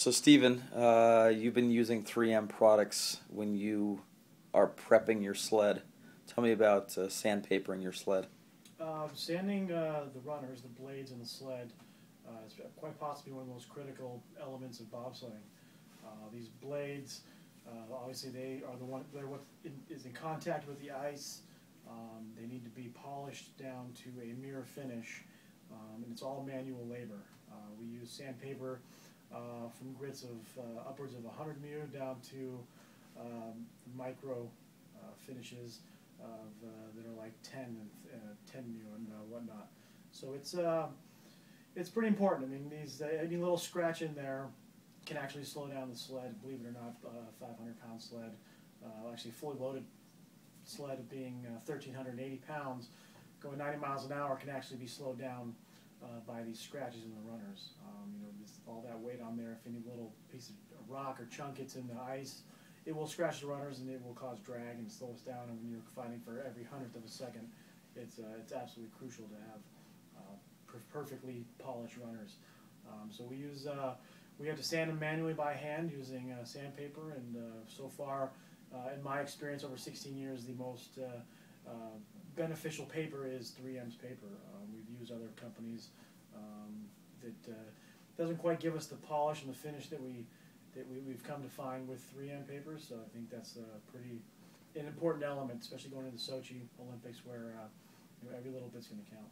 So, Stephen, you've been using 3M products when you are prepping your sled. Tell me about sandpapering your sled. Sanding the runners, the blades in the sled, is quite possibly one of the most critical elements of bobsledding. These blades, obviously, they're what is in contact with the ice. They need to be polished down to a mirror finish, and it's all manual labor. We use sandpaper from grits of upwards of 100 mu down to micro finishes that are like 10 mu and whatnot. So it's pretty important. I mean, any little scratch in there can actually slow down the sled. Believe it or not, a 500-pound sled, actually fully loaded sled of being 1,380 pounds, going 90 miles an hour can actually be slowed down by these scratches in the runners. All that weight on there, if any little piece of rock or chunk gets in the ice, it will scratch the runners and it will cause drag and slow us down. And when you're fighting for every hundredth of a second, it's absolutely crucial to have perfectly polished runners. So we have to sand them manually by hand using sandpaper, and so far, in my experience over 16 years, the most beneficial paper is 3M's paper. We've used other companies that doesn't quite give us the polish and the finish that we've come to find with 3M papers. So I think that's an important element, especially going into the Sochi Olympics, where every little bit's going to count.